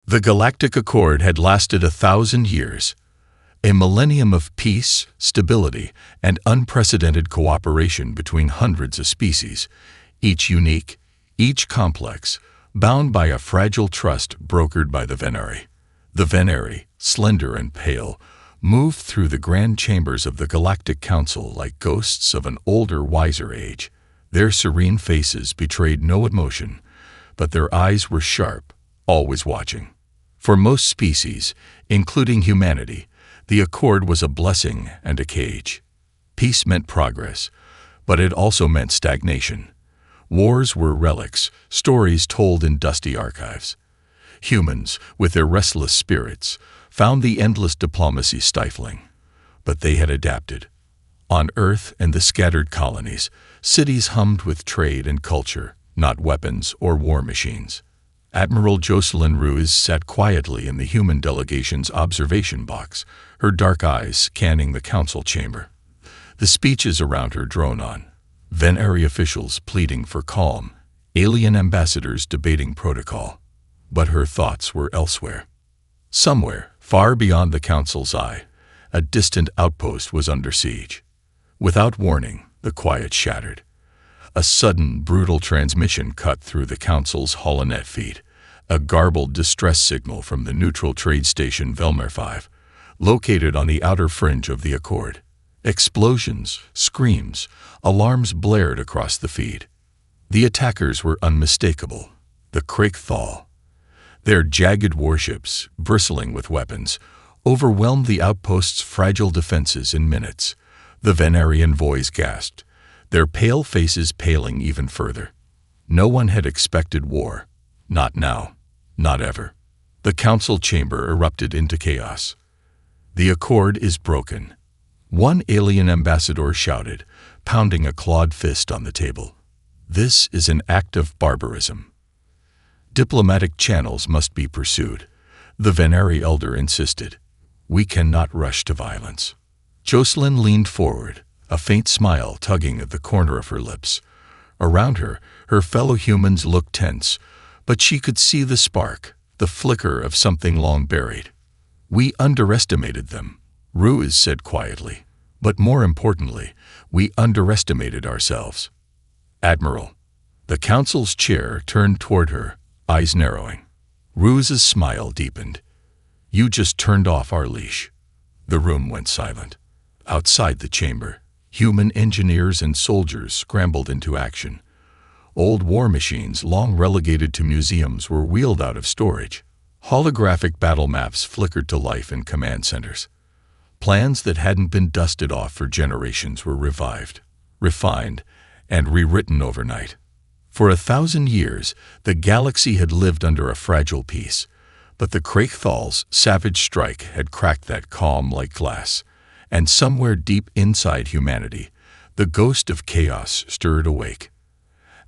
The Galactic Accord had lasted 1,000 years, a millennium of peace, stability, and unprecedented cooperation between hundreds of species, each unique, each complex, bound by a fragile trust brokered by the Venari. The Venari, slender and pale, moved through the grand chambers of the Galactic Council like ghosts of an older, wiser age. Their serene faces betrayed no emotion, but their eyes were sharp, always watching. For most species, including humanity, the Accord was a blessing and a cage. Peace meant progress, but it also meant stagnation. Wars were relics, stories told in dusty archives. Humans, with their restless spirits, found the endless diplomacy stifling. But they had adapted. On Earth and the scattered colonies, cities hummed with trade and culture, not weapons or war machines. Admiral Jocelyn Ruiz sat quietly in the human delegation's observation box, her dark eyes scanning the council chamber. The speeches around her drone on. Venari officials pleading for calm, alien ambassadors debating protocol. But her thoughts were elsewhere. Somewhere, far beyond the council's eye, a distant outpost was under siege. Without warning, the quiet shattered. A sudden, brutal transmission cut through the council's holonet feed, a garbled distress signal from the neutral trade station Velmer 5, located on the outer fringe of the Accord. Explosions, screams, alarms blared across the feed. The attackers were unmistakable. The Krayk-Thal. Their jagged warships, bristling with weapons, overwhelmed the outpost's fragile defenses in minutes. The Venari envoys gasped, their pale faces paling even further. No one had expected war. Not now. Not ever. The council chamber erupted into chaos. The Accord is broken. One alien ambassador shouted, pounding a clawed fist on the table. This is an act of barbarism. Diplomatic channels must be pursued. The Venari elder insisted. We cannot rush to violence. Jocelyn leaned forward, a faint smile tugging at the corner of her lips. Around her, her fellow humans looked tense, but she could see the spark, the flicker of something long buried. We underestimated them, Ruiz said quietly. But more importantly, we underestimated ourselves. Admiral. The council's chair turned toward her, eyes narrowing. Ruiz's smile deepened. You just turned off our leash. The room went silent. Outside the chamber, human engineers and soldiers scrambled into action. Old war machines long relegated to museums were wheeled out of storage. Holographic battle maps flickered to life in command centers. Plans that hadn't been dusted off for generations were revived, refined, and rewritten overnight. For 1,000 years, the galaxy had lived under a fragile peace, but the Krayk-Thal's savage strike had cracked that calm like glass, and somewhere deep inside humanity, the ghost of chaos stirred awake.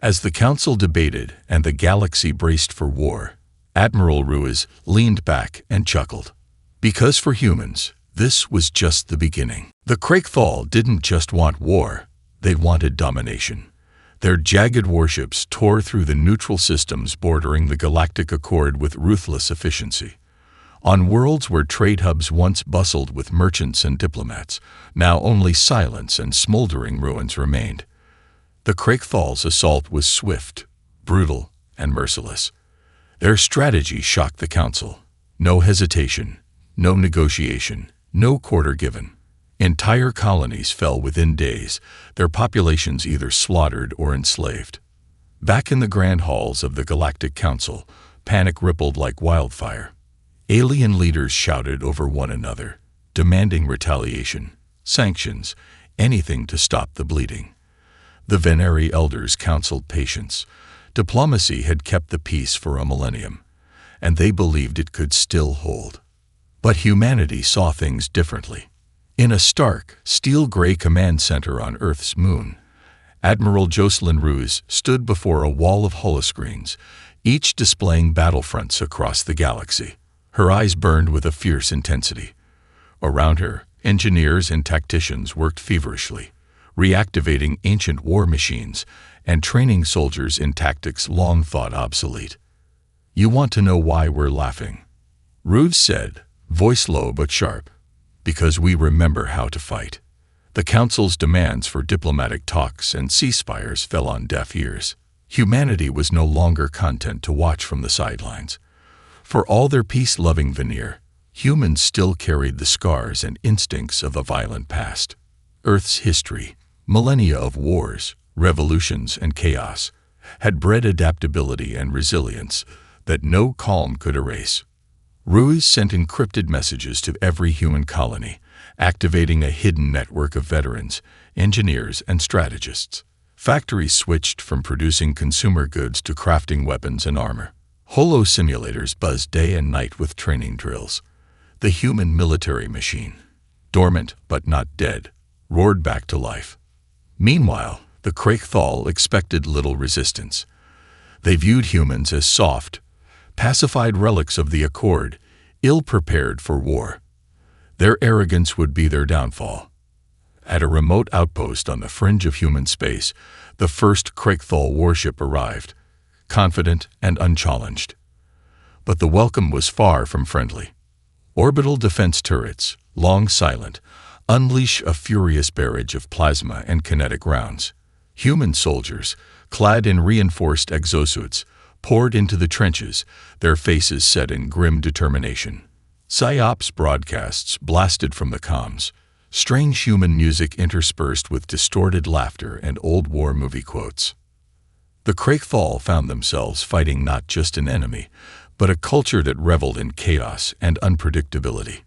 As the council debated and the galaxy braced for war, Admiral Ruiz leaned back and chuckled. Because for humans, this was just the beginning. The Krayk-Thal didn't just want war, they wanted domination. Their jagged warships tore through the neutral systems bordering the Galactic Accord with ruthless efficiency. On worlds where trade hubs once bustled with merchants and diplomats, now only silence and smoldering ruins remained. The Krayk-Thal's assault was swift, brutal, and merciless. Their strategy shocked the council. No hesitation, no negotiation, no quarter given. Entire colonies fell within days, their populations either slaughtered or enslaved. Back in the grand halls of the Galactic Council, panic rippled like wildfire. Alien leaders shouted over one another, demanding retaliation, sanctions, anything to stop the bleeding. The Venari elders counseled patience. Diplomacy had kept the peace for a millennium, and they believed it could still hold. But humanity saw things differently. In a stark, steel-gray command center on Earth's moon, Admiral Jocelyn Ruiz stood before a wall of holoscreens, each displaying battlefronts across the galaxy. Her eyes burned with a fierce intensity. Around her, engineers and tacticians worked feverishly, reactivating ancient war machines and training soldiers in tactics long thought obsolete. You want to know why we're laughing? Ruse said, voice low but sharp, because we remember how to fight. The Council's demands for diplomatic talks and ceasefires fell on deaf ears. Humanity was no longer content to watch from the sidelines. For all their peace-loving veneer, humans still carried the scars and instincts of a violent past. Earth's history, millennia of wars, revolutions, and chaos, had bred adaptability and resilience that no calm could erase. Ruse sent encrypted messages to every human colony, activating a hidden network of veterans, engineers, and strategists. Factories switched from producing consumer goods to crafting weapons and armor. Holo simulators buzzed day and night with training drills. The human military machine, dormant but not dead, roared back to life. Meanwhile, the Craigthal expected little resistance. They viewed humans as soft, pacified relics of the Accord, ill-prepared for war. Their arrogance would be their downfall. At a remote outpost on the fringe of human space, the first Craigthal warship arrived, confident and unchallenged. But the welcome was far from friendly. Orbital defense turrets, long silent, unleash a furious barrage of plasma and kinetic rounds. Human soldiers, clad in reinforced exosuits, poured into the trenches, their faces set in grim determination. PsyOps broadcasts blasted from the comms, strange human music interspersed with distorted laughter and old war movie quotes. The Craigthal found themselves fighting not just an enemy, but a culture that reveled in chaos and unpredictability.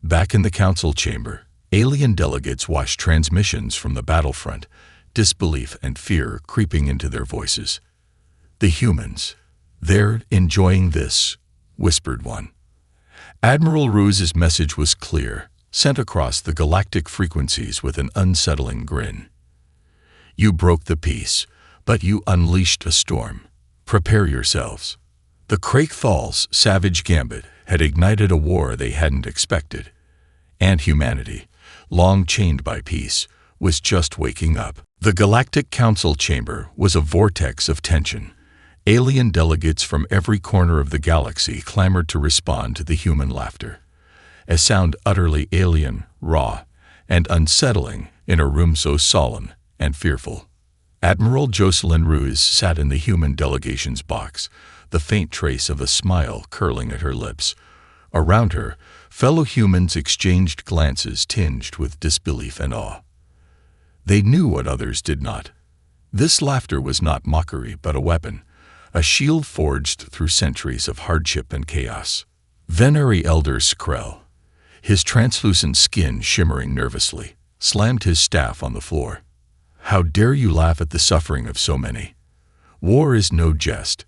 Back in the council chamber, alien delegates watched transmissions from the battlefront, disbelief and fear creeping into their voices. The humans, they're enjoying this, whispered one. Admiral Ruse's message was clear, sent across the galactic frequencies with an unsettling grin. You broke the peace, but you unleashed a storm. Prepare yourselves. The Craigthal's savage gambit had ignited a war they hadn't expected, and humanity, long chained by peace, was just waking up. The Galactic Council chamber was a vortex of tension. Alien delegates from every corner of the galaxy clamored to respond to the human laughter. A sound utterly alien, raw, and unsettling in a room so solemn and fearful. Admiral Jocelyn Ruse sat in the human delegation's box, the faint trace of a smile curling at her lips. Around her, fellow humans exchanged glances tinged with disbelief and awe. They knew what others did not. This laughter was not mockery but a weapon, a shield forged through centuries of hardship and chaos. Venerary Elder Skrell, his translucent skin shimmering nervously, slammed his staff on the floor. How dare you laugh at the suffering of so many? War is no jest.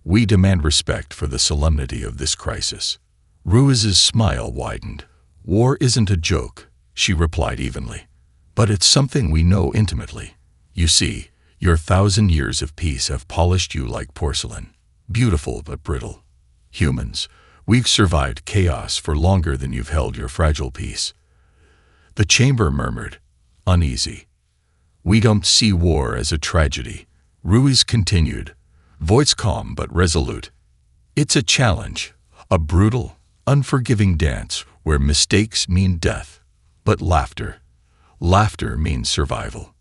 We demand respect for the solemnity of this crisis. Ruiz's smile widened. War isn't a joke, she replied evenly. But it's something we know intimately. You see, your 1,000 years of peace have polished you like porcelain, beautiful but brittle. Humans, we've survived chaos for longer than you've held your fragile peace. The chamber murmured, uneasy. We don't see war as a tragedy, Ruiz continued, voice calm but resolute. It's a challenge, a brutal, unforgiving dance where mistakes mean death, but laughter means survival.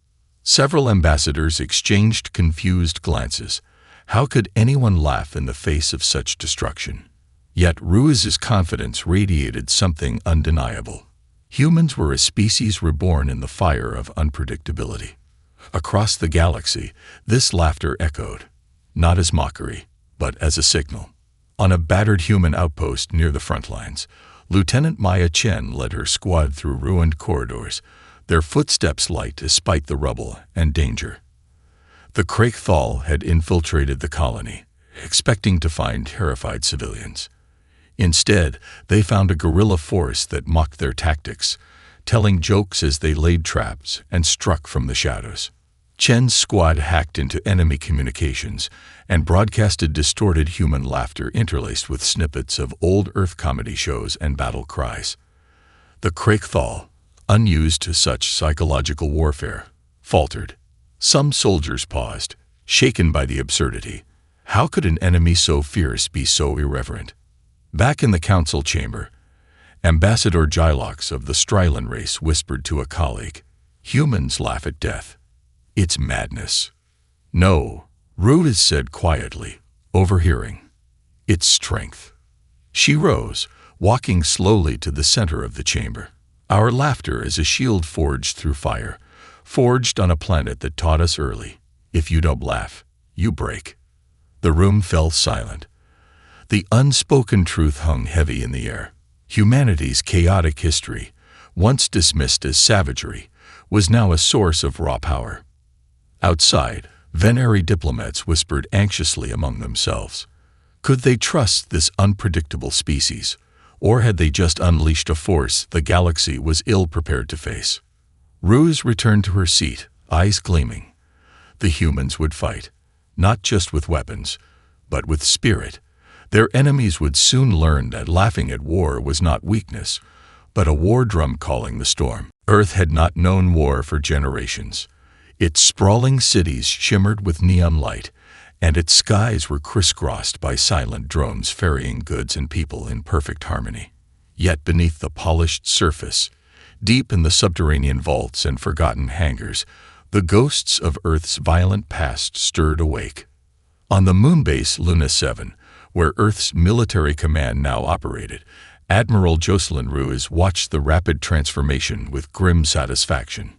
Several ambassadors exchanged confused glances. How could anyone laugh in the face of such destruction? Yet Ruiz's confidence radiated something undeniable. Humans were a species reborn in the fire of unpredictability. Across the galaxy, this laughter echoed, not as mockery, but as a signal. On a battered human outpost near the front lines, Lieutenant Maya Chen led her squad through ruined corridors, their footsteps light despite the rubble and danger. The Craigthal had infiltrated the colony, expecting to find terrified civilians. Instead, they found a guerrilla force that mocked their tactics, telling jokes as they laid traps and struck from the shadows. Chen's squad hacked into enemy communications and broadcasted distorted human laughter interlaced with snippets of old Earth comedy shows and battle cries. The Craigthal, unused to such psychological warfare, faltered. Some soldiers paused, shaken by the absurdity. How could an enemy so fierce be so irreverent? Back in the council chamber, Ambassador Gylox of the Strylan race whispered to a colleague, "Humans laugh at death. It's madness." "No," Ruiz said quietly, overhearing. "It's strength." She rose, walking slowly to the center of the chamber. "Our laughter is a shield forged through fire, forged on a planet that taught us early. If you don't laugh, you break." The room fell silent. The unspoken truth hung heavy in the air. Humanity's chaotic history, once dismissed as savagery, was now a source of raw power. Outside, Veneri diplomats whispered anxiously among themselves. Could they trust this unpredictable species, or had they just unleashed a force the galaxy was ill-prepared to face? Ruse returned to her seat, eyes gleaming. The humans would fight, not just with weapons, but with spirit. Their enemies would soon learn that laughing at war was not weakness, but a war drum calling the storm. Earth had not known war for generations. Its sprawling cities shimmered with neon light, and its skies were crisscrossed by silent drones ferrying goods and people in perfect harmony. Yet beneath the polished surface, deep in the subterranean vaults and forgotten hangars, the ghosts of Earth's violent past stirred awake. On the moonbase Luna 7, where Earth's military command now operated, Admiral Jocelyn Ruiz watched the rapid transformation with grim satisfaction.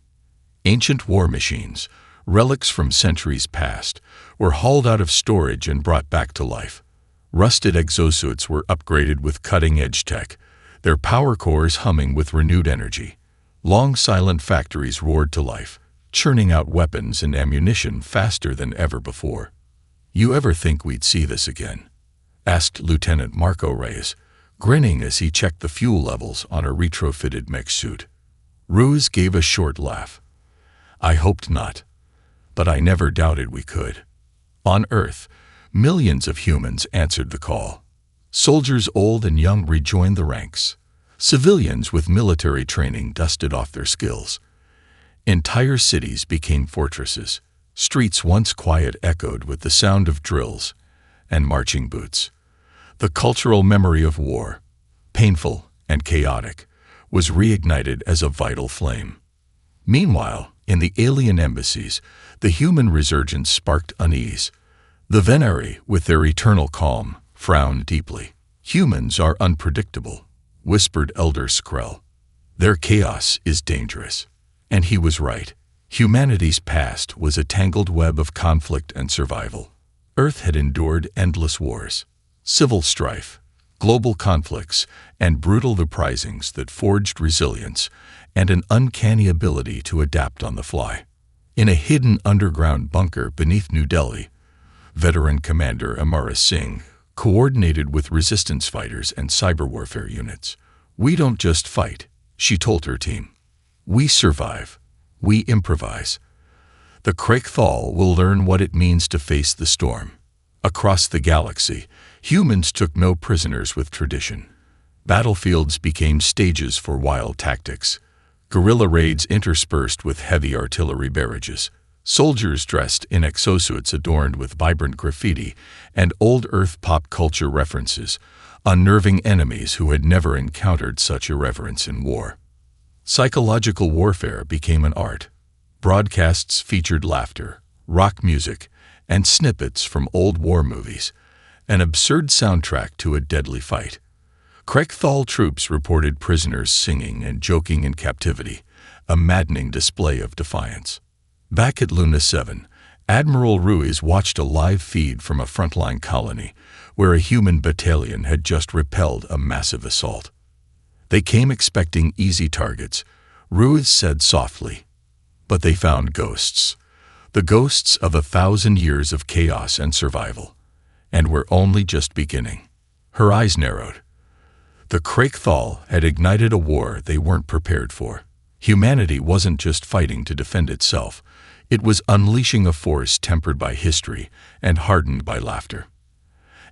Ancient war machines, relics from centuries past, were hauled out of storage and brought back to life. Rusted exosuits were upgraded with cutting-edge tech, their power cores humming with renewed energy. Long silent factories roared to life, churning out weapons and ammunition faster than ever before. "You ever think we'd see this again?" asked Lieutenant Marco Reyes, grinning as he checked the fuel levels on a retrofitted mech suit. Ruse gave a short laugh. "I hoped not, but I never doubted we could." On Earth, millions of humans answered the call. Soldiers old and young rejoined the ranks. Civilians with military training dusted off their skills. Entire cities became fortresses. Streets once quiet echoed with the sound of drills and marching boots. The cultural memory of war, painful and chaotic, was reignited as a vital flame. Meanwhile, in the alien embassies, the human resurgence sparked unease. The Veneri, with their eternal calm, frowned deeply. "Humans are unpredictable," whispered Elder Skrell. "Their chaos is dangerous." And he was right. Humanity's past was a tangled web of conflict and survival. Earth had endured endless wars, civil strife, global conflicts, and brutal uprisings that forged resilience and an uncanny ability to adapt on the fly. In a hidden underground bunker beneath New Delhi, veteran Commander Amara Singh coordinated with resistance fighters and cyber warfare units. "We don't just fight," she told her team. "We survive. We improvise." The Krekthal will learn what it means to face the storm. Across the galaxy, humans took no prisoners with tradition. Battlefields became stages for wild tactics. Guerrilla raids interspersed with heavy artillery barrages. Soldiers dressed in exosuits adorned with vibrant graffiti and old Earth pop culture references, unnerving enemies who had never encountered such irreverence in war. Psychological warfare became an art. Broadcasts featured laughter, rock music, and snippets from old war movies, an absurd soundtrack to a deadly fight. Krekthal troops reported prisoners singing and joking in captivity, a maddening display of defiance. Back at Luna 7, Admiral Ruiz watched a live feed from a frontline colony where a human battalion had just repelled a massive assault. They came expecting easy targets, Ruiz said softly, but they found ghosts. The ghosts of 1,000 years of chaos and survival, and were only just beginning. Her eyes narrowed. The Krekthal had ignited a war they weren't prepared for. Humanity wasn't just fighting to defend itself, it was unleashing a force tempered by history and hardened by laughter.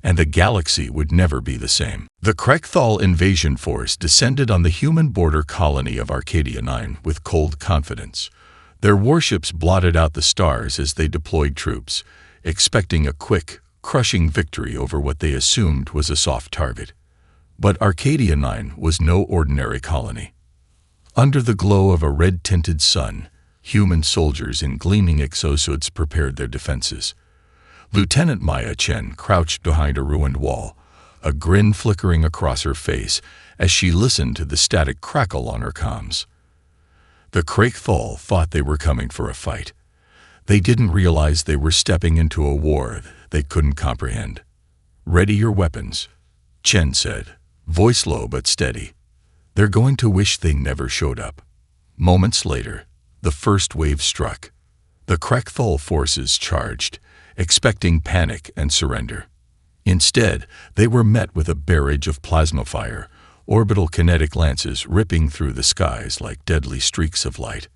And the galaxy would never be the same. The Krekthal invasion force descended on the human border colony of Arcadia 9 with cold confidence. Their warships blotted out the stars as they deployed troops, expecting a quick, crushing victory over what they assumed was a soft target. But Arcadia 9 was no ordinary colony. Under the glow of a red-tinted sun, human soldiers in gleaming exosuits prepared their defenses. Lieutenant Maya Chen crouched behind a ruined wall, a grin flickering across her face as she listened to the static crackle on her comms. The Craigthal thought they were coming for a fight. They didn't realize they were stepping into a war they couldn't comprehend. "Ready your weapons," Chen said, voice low but steady. "They're going to wish they never showed up." Moments later, the first wave struck. The Craigthal forces charged, expecting panic and surrender. Instead, they were met with a barrage of plasma fire, orbital kinetic lances ripping through the skies like deadly streaks of light.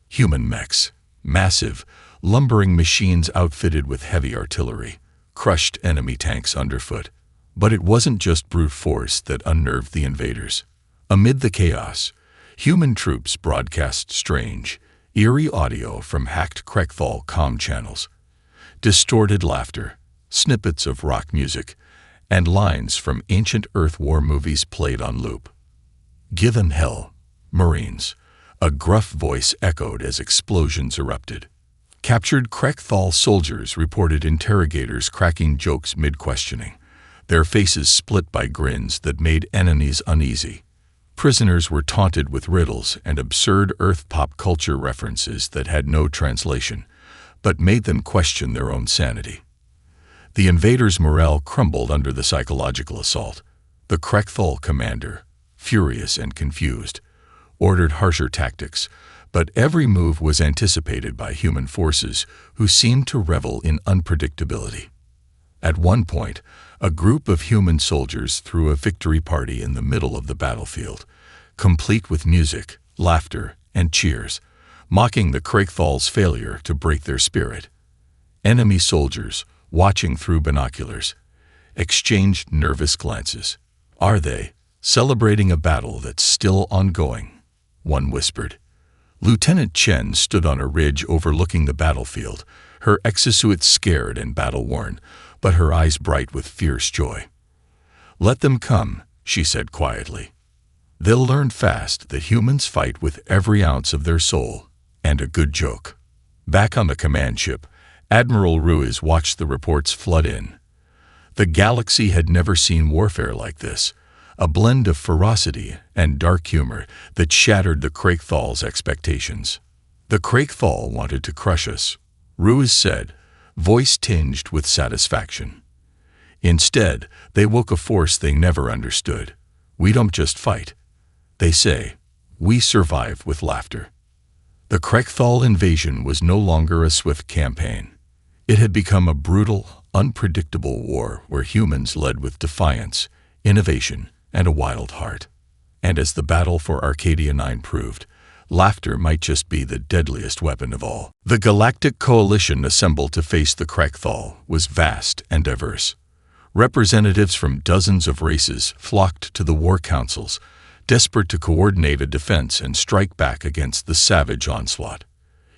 Human mechs, massive, lumbering machines outfitted with heavy artillery, crushed enemy tanks underfoot. But it wasn't just brute force that unnerved the invaders. Amid the chaos, human troops broadcast strange, eerie audio from hacked Craigthal comm channels. Distorted laughter, snippets of rock music, and lines from ancient Earth war movies played on loop. "Give 'em hell, Marines," a gruff voice echoed as explosions erupted. Captured Craigthal soldiers reported interrogators cracking jokes mid-questioning, their faces split by grins that made enemies uneasy. Prisoners were taunted with riddles and absurd Earth pop culture references that had no translation, but made them question their own sanity. The invaders' morale crumbled under the psychological assault. The Craigthal commander, furious and confused, ordered harsher tactics, but every move was anticipated by human forces who seemed to revel in unpredictability. At one point, a group of human soldiers threw a victory party in the middle of the battlefield, complete with music, laughter, and cheers, mocking the Craigthal's failure to break their spirit. Enemy soldiers, watching through binoculars, exchanged nervous glances. "Are they celebrating a battle that's still ongoing?" one whispered. Lieutenant Chen stood on a ridge overlooking the battlefield, her exosuit scared and battle-worn, but her eyes bright with fierce joy. "Let them come," she said quietly. "They'll learn fast that humans fight with every ounce of their soul, and a good joke." Back on the command ship, Admiral Ruiz watched the reports flood in. The galaxy had never seen warfare like this, a blend of ferocity and dark humor that shattered the Craigthal's expectations. "The Craigthal wanted to crush us," Ruiz said, voice tinged with satisfaction. "Instead, they woke a force they never understood. We don't just fight. They say, we survive with laughter." The Craigthal invasion was no longer a swift campaign. It had become a brutal, unpredictable war where humans led with defiance, innovation, and a wild heart. And as the battle for Arcadia 9 proved, laughter might just be the deadliest weapon of all. The Galactic coalition assembled to face the Craigthal was vast and diverse. Representatives from dozens of races flocked to the war councils, desperate to coordinate a defense and strike back against the savage onslaught.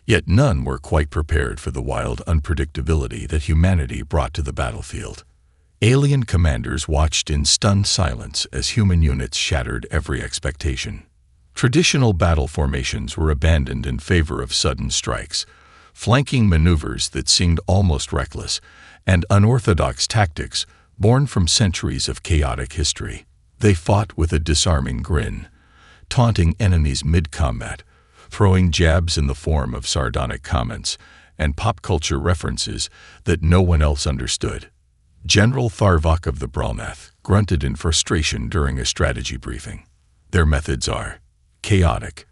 Yet none were quite prepared for the wild unpredictability that humanity brought to the battlefield. Alien commanders watched in stunned silence as human units shattered every expectation. Traditional battle formations were abandoned in favor of sudden strikes, flanking maneuvers that seemed almost reckless, and unorthodox tactics born from centuries of chaotic history. They fought with a disarming grin, taunting enemies mid-combat, throwing jabs in the form of sardonic comments and pop culture references that no one else understood. General Tharvok of the Bralnath grunted in frustration during a strategy briefing. "Their methods are chaotic.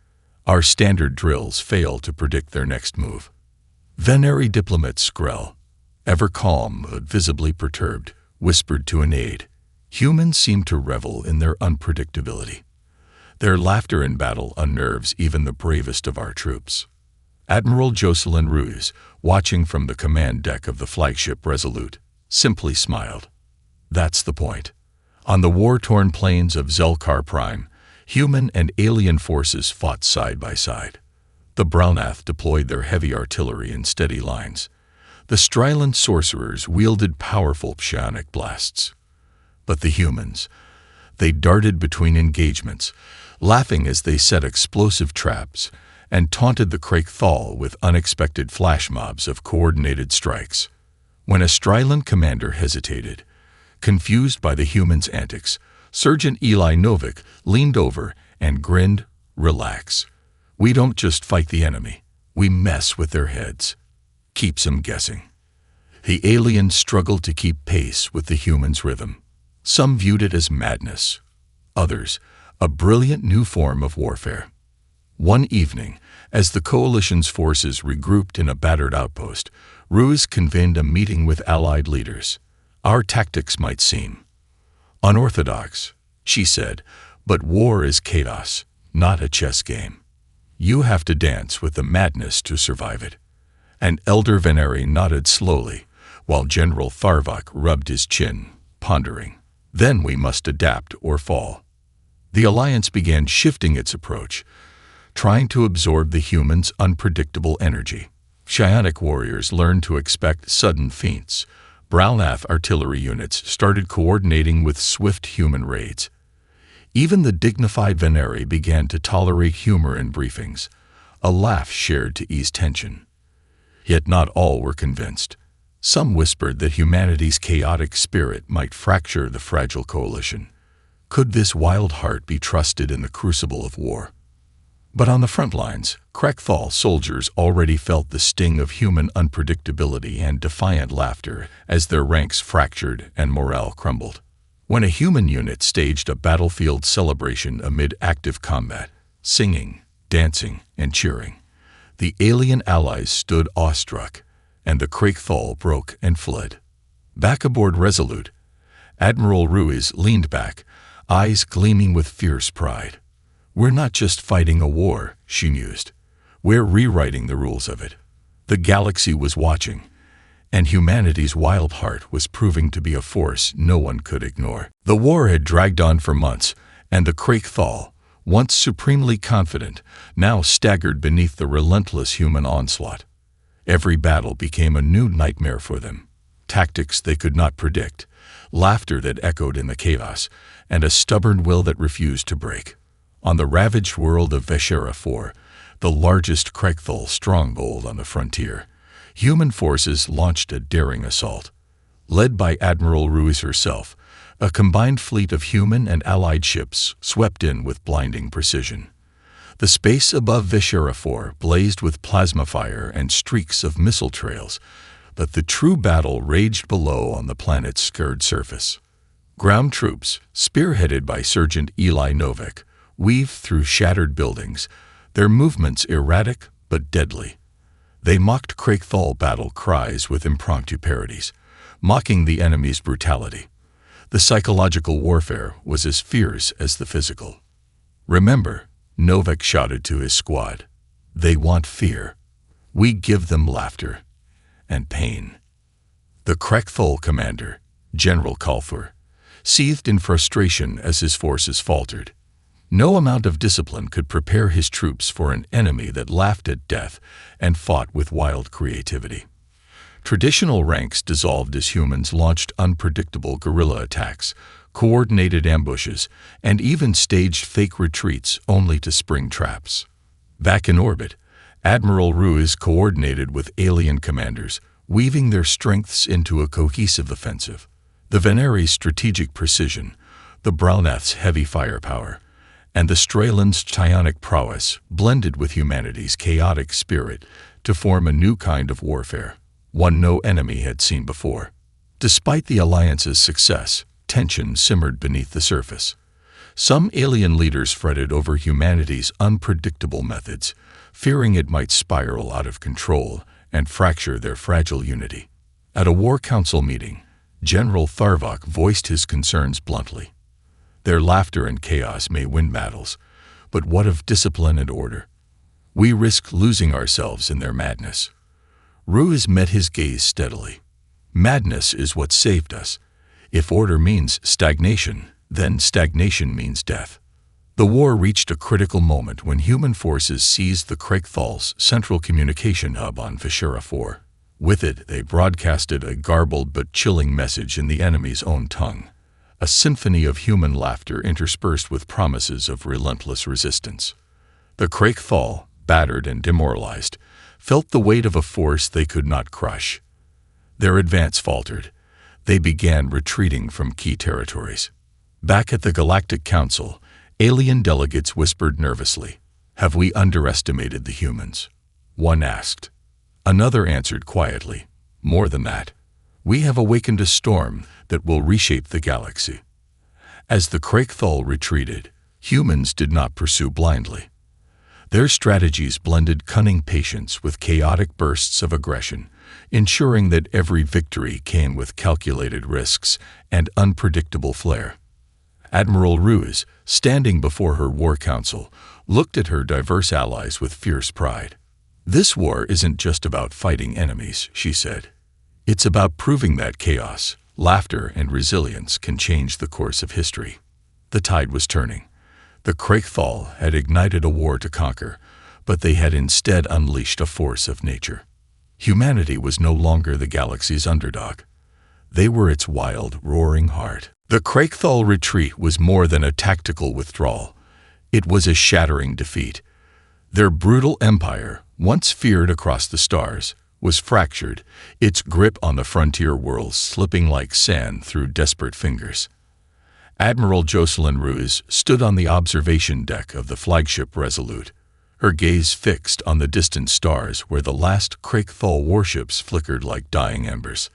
Our standard drills fail to predict their next move." Veneri diplomat Skrell, ever calm but visibly perturbed, whispered to an aide, "Humans seem to revel in their unpredictability. Their laughter in battle unnerves even the bravest of our troops." Admiral Jocelyn Ruiz, watching from the command deck of the flagship Resolute, simply smiled. That's the point. On the war-torn plains of Zelkar Prime, human and alien forces fought side by side. The Bralnath deployed their heavy artillery in steady lines. The Striland sorcerers wielded powerful psionic blasts. But the humans, They darted between engagements, laughing as they set explosive traps, and taunted the Krayk-Thal with unexpected flash mobs of coordinated strikes. When a Strylan commander hesitated, confused by the humans' antics, Sergeant Eli Novik leaned over and grinned, "Relax. We don't just fight the enemy, we mess with their heads." Keeps them guessing. The aliens struggled to keep pace with the humans' rhythm. Some viewed it as madness, others, a brilliant new form of warfare. One evening, as the Coalition's forces regrouped in a battered outpost, Ruse convened a meeting with Allied leaders. "Our tactics might seem unorthodox," she said, "but war is chaos, not a chess game. You have to dance with the madness to survive it." An elder Veneri nodded slowly, while General Tharvok rubbed his chin, pondering. "Then we must adapt or fall." The Alliance began shifting its approach, trying to absorb the humans' unpredictable energy. Psionic warriors learned to expect sudden feints. Brownath artillery units started coordinating with swift human raids. Even the dignified Veneri began to tolerate humor in briefings, a laugh shared to ease tension. Yet not all were convinced. Some whispered that humanity's chaotic spirit might fracture the fragile coalition. Could this wild heart be trusted in the crucible of war? But on the front lines, Krayk-Thal soldiers already felt the sting of human unpredictability and defiant laughter as their ranks fractured and morale crumbled. When a human unit staged a battlefield celebration amid active combat, singing, dancing, and cheering, the alien allies stood awestruck, and the Krayk-Thal broke and fled. Back aboard Resolute, Admiral Ruiz leaned back, eyes gleaming with fierce pride. "We're not just fighting a war," she mused. "We're rewriting the rules of it." The galaxy was watching, and humanity's wild heart was proving to be a force no one could ignore. The war had dragged on for months, and the Krayk-Thal, once supremely confident, now staggered beneath the relentless human onslaught. Every battle became a new nightmare for them. Tactics they could not predict, laughter that echoed in the chaos, and a stubborn will that refused to break. On the ravaged world of Veshera IV, the largest Krayk-Thal stronghold on the frontier, human forces launched a daring assault. Led by Admiral Ruiz herself, a combined fleet of human and allied ships swept in with blinding precision. The space above Veshera IV blazed with plasma fire and streaks of missile trails, but the true battle raged below on the planet's scarred surface. Ground troops, spearheaded by Sergeant Eli Novik, weaved through shattered buildings, their movements erratic but deadly. They mocked Krayk-Thal battle cries with impromptu parodies, mocking the enemy's brutality. The psychological warfare was as fierce as the physical. "Remember," Novik shouted to his squad, "they want fear. We give them laughter and pain." The Krayk-Thal commander, General Kalthur, seethed in frustration as his forces faltered. No amount of discipline could prepare his troops for an enemy that laughed at death and fought with wild creativity. Traditional ranks dissolved as humans launched unpredictable guerrilla attacks, coordinated ambushes, and even staged fake retreats only to spring traps. Back in orbit, Admiral Ruiz coordinated with alien commanders, weaving their strengths into a cohesive offensive. The Veneri's strategic precision, the Brownath's heavy firepower, and the Straelan's psionic prowess blended with humanity's chaotic spirit to form a new kind of warfare, one no enemy had seen before. Despite the Alliance's success, tension simmered beneath the surface. Some alien leaders fretted over humanity's unpredictable methods, fearing it might spiral out of control and fracture their fragile unity. At a War Council meeting, General Tharvok voiced his concerns bluntly. "Their laughter and chaos may win battles, but what of discipline and order? We risk losing ourselves in their madness." Ruiz met his gaze steadily. "Madness is what saved us. If order means stagnation, then stagnation means death." The war reached a critical moment when human forces seized the Krayk-Thal's central communication hub on Veshera IV. With it, they broadcasted a garbled but chilling message in the enemy's own tongue, a symphony of human laughter interspersed with promises of relentless resistance. The Craigthal, battered and demoralized, felt the weight of a force they could not crush. Their advance faltered. They began retreating from key territories. Back at the Galactic Council, alien delegates whispered nervously, "Have we underestimated the humans?" One asked. Another answered quietly, "More than that. We have awakened a storm that will reshape the galaxy." As the Craigthal retreated, humans did not pursue blindly. Their strategies blended cunning patience with chaotic bursts of aggression, ensuring that every victory came with calculated risks and unpredictable flair. Admiral Ruse, standing before her war council, looked at her diverse allies with fierce pride. "This war isn't just about fighting enemies," she said. "It's about proving that chaos, laughter, and resilience can change the course of history." The tide was turning. The Craigthal had ignited a war to conquer, but they had instead unleashed a force of nature. Humanity was no longer the galaxy's underdog. They were its wild, roaring heart. The Craigthal retreat was more than a tactical withdrawal. It was a shattering defeat. Their brutal empire, once feared across the stars, was fractured, its grip on the frontier worlds slipping like sand through desperate fingers. Admiral Jocelyn Ruse stood on the observation deck of the flagship Resolute, her gaze fixed on the distant stars where the last Craigthal warships flickered like dying embers.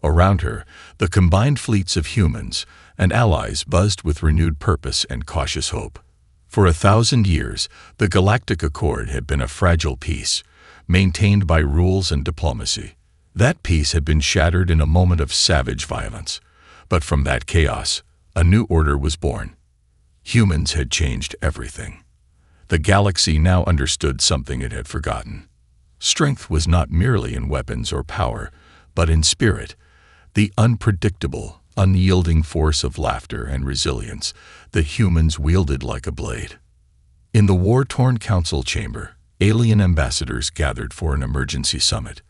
Around her, the combined fleets of humans and allies buzzed with renewed purpose and cautious hope. For 1,000 years, the Galactic Accord had been a fragile peace, maintained by rules and diplomacy. That peace had been shattered in a moment of savage violence, but from that chaos, a new order was born. Humans had changed everything. The galaxy now understood something it had forgotten. Strength was not merely in weapons or power, but in spirit, the unpredictable, unyielding force of laughter and resilience that humans wielded like a blade. In the war-torn council chamber, alien ambassadors gathered for an emergency summit.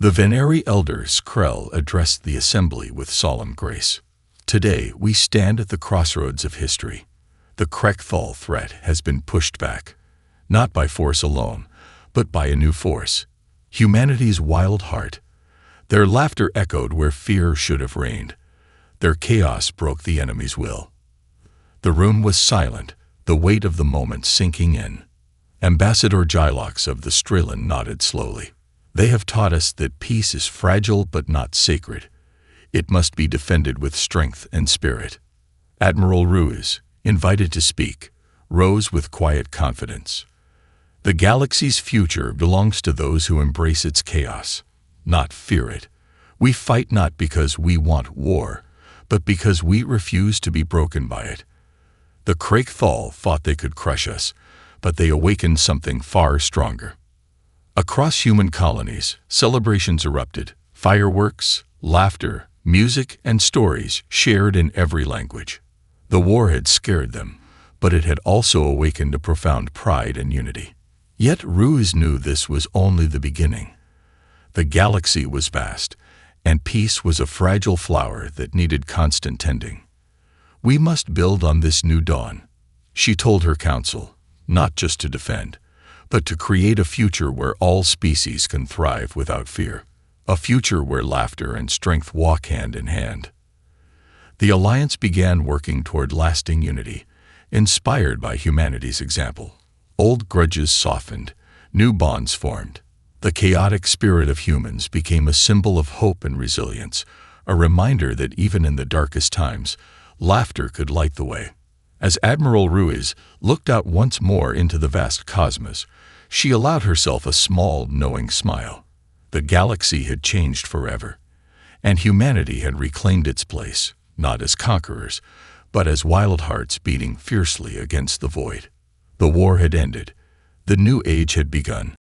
The Veneri elder Skrell addressed the assembly with solemn grace. "Today we stand at the crossroads of history. The Craigthal threat has been pushed back, not by force alone, but by a new force, humanity's wild heart. Their laughter echoed where fear should have reigned. Their chaos broke the enemy's will." The room was silent, the weight of the moment sinking in. Ambassador Gylox of the Strelin nodded slowly. "They have taught us that peace is fragile but not sacred. It must be defended with strength and spirit." Admiral Ruse, invited to speak, rose with quiet confidence. "The galaxy's future belongs to those who embrace its chaos, not fear it. We fight not because we want war, but because we refuse to be broken by it. The Craigthal thought they could crush us, but they awakened something far stronger." Across human colonies, celebrations erupted, fireworks, laughter, music, and stories shared in every language. The war had scared them, but it had also awakened a profound pride and unity. Yet Ruse knew this was only the beginning. The galaxy was vast, and peace was a fragile flower that needed constant tending. "We must build on this new dawn," she told her council, "not just to defend, but to create a future where all species can thrive without fear. A future where laughter and strength walk hand in hand." The alliance began working toward lasting unity, inspired by humanity's example. Old grudges softened, new bonds formed. The chaotic spirit of humans became a symbol of hope and resilience, a reminder that even in the darkest times, laughter could light the way. As Admiral Ruiz looked out once more into the vast cosmos, she allowed herself a small, knowing smile. The galaxy had changed forever, and humanity had reclaimed its place, not as conquerors, but as wild hearts beating fiercely against the void. The war had ended. The new age had begun.